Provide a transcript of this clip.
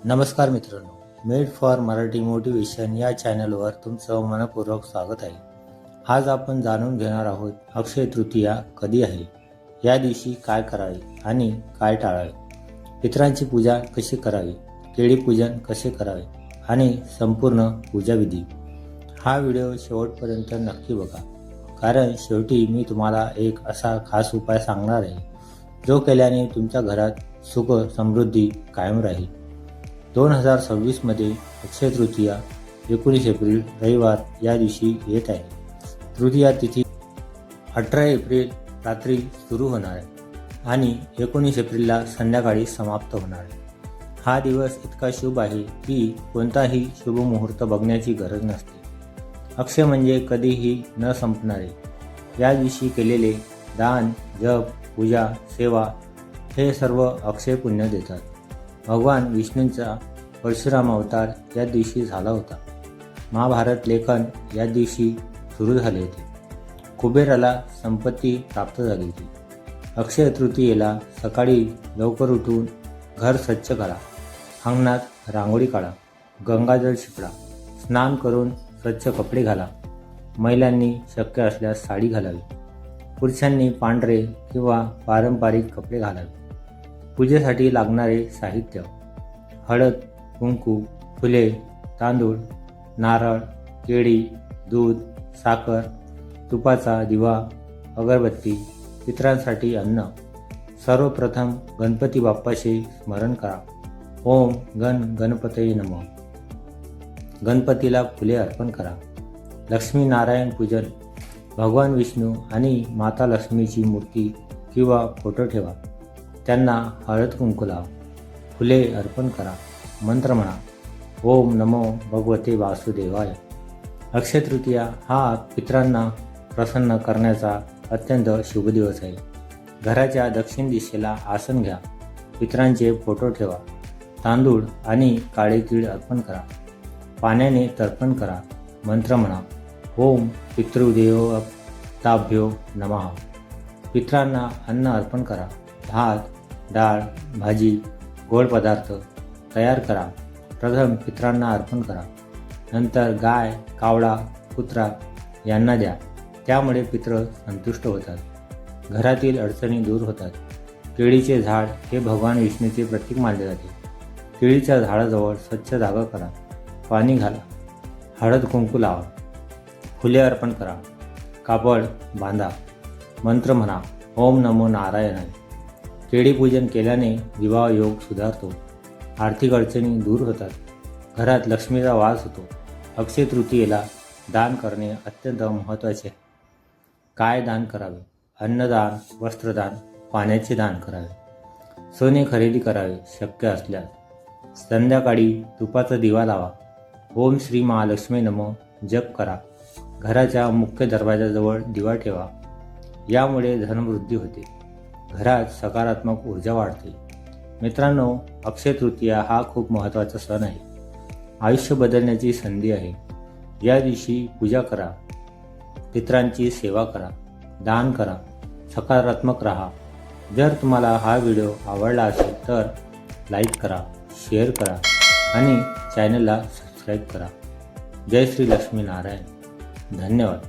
नमस्कार मित्रांनो, made for Marathi motivation या चॅनलवर तुमचं मनपूर्वक स्वागत आहे. आज आपण जाणून घेणार आहोत अक्षय तृतीया कधी आहे, या दिवशी काय करावे आणि काय टाळावे, पितरांची पूजा कशी करावी, केळी पूजन कसे करावे आणि संपूर्ण पूजाविधी. हा व्हिडिओ शेवटपर्यंत नक्की बघा, कारण शेवटी मी तुम्हाला एक असा खास उपाय सांगणार आहे जो केल्याने तुमच्या घरात सुख समृद्धी कायम राहील. 2026 मध्ये अक्षय तृतीया 19 एप्रिल रविवार या दिवशी येत आहे. तृतीया तिथी 18 एप्रिल रात्री सुरू होणार आहे आणि 19 एप्रिलला संध्याकाळी समाप्त होणार आहे. हा दिवस इतका शुभ आहे की कोणताही शुभ मुहूर्त बघण्याची गरज नसते. अक्षय म्हणजे कधीही न संपणारे. या दिवशी केलेले दान, जप, पूजा, सेवा हे सर्व अक्षय पुण्य देतात. भगवान विष्णूंचा परशुराम अवतार या दिवशी झाला होता. महाभारत लेखन या दिवशी सुरू झाले होते. कुबेराला संपत्ती प्राप्त झाली होती. अक्षय तृतीयेला सकाळी लवकर उठून घर स्वच्छ करा, अंगणात रांगोळी काढा, गंगाजल शिपडा, स्नान करून स्वच्छ कपडे घाला. महिलांनी शक्य असल्यास साडी घालावी. पुरुषांनी पांढरे किंवा पारंपरिक कपडे घालावे. पूजेसाठी लागणारे साहित्य: हळद, कुंकू, फुले, तांदूळ, नारळ, केळी, दूध, साखर, तुपाचा दिवा, अगरबत्ती, पितरांसाठी अन्न. सर्वप्रथम गणपती बाप्पाचे स्मरण करा. ओम गण गणपतये नमः. गणपतीला फुले अर्पण करा. लक्ष्मी नारायण पूजन: भगवान विष्णू आणि माता लक्ष्मीची मूर्ती किंवा फोटो ठेवा. त्यांना हळद कुंकू लावा. फुले अर्पण करा. मंत्र म्हणा: ओम नमो भगवते वासुदेवाय. अक्षय तृतीया हा पितरांना प्रसन्न करण्याचा अत्यंत शुभ दिवस आहे. घराच्या दक्षिण दिशेला आसन घ्या. पितरांचे फोटो ठेवा. तांदूळ आणि काळे तीळ अर्पण करा. पाण्याने तर्पण करा. मंत्र म्हणा: ओम पितृदेवताभ्यो नमः. पितरांना अन्न अर्पण करा. भात, डाळ, भाजी, गोड पदार्थ तयार करा. प्रथम पितरांना अर्पण करा. नंतर गाय, कावळा, कुत्रा यांना द्या. त्यामुळे पितृ संतुष्ट होतात. घरातील अडचणी दूर होतात. केळीचे झाड हे भगवान विष्णूचे प्रतीक मानले जाते. केळीच्या झाडाजवळ स्वच्छ जागा करा. पाणी घाला. हळद कुंकू लावा. फुले अर्पण करा. कापड बांधा. मंत्र म्हणा: ओम नमो नारायणाय. केळी पूजन केल्याने विवाह योग सुधारतो. आर्थिक अडचणी दूर होतात. घरात लक्ष्मीचा वास होतो. अक्षय तृतीयेला दान करणे अत्यंत महत्त्वाचे आहे. काय दान करावे? अन्नदान, वस्त्रदान, पाण्याचे दान करावे. सोने खरेदी करावे शक्य असल्यास. संध्याकाळी तुपाचा दिवा लावा. ओम श्री महालक्ष्मी नमः जप करा. घराच्या मुख्य दरवाजाजवळ दिवा ठेवा. यामुळे धनवृद्धी होते. घरात सकारात्मक ऊर्जा वाढते. मित्रांनो, अक्षय तृतीया हा खूप महत्त्वाचा सण आहे. आयुष्य बदलण्याची संधी आहे. या दिवशी पूजा करा. पितरांची सेवा करा. दान करा. सकारात्मक राहा. जर तुम्हाला हा व्हिडिओ आवडला असेल तर लाईक करा, शेअर करा आणि चॅनलला सबस्क्राईब करा. जय श्री लक्ष्मी नारायण. धन्यवाद.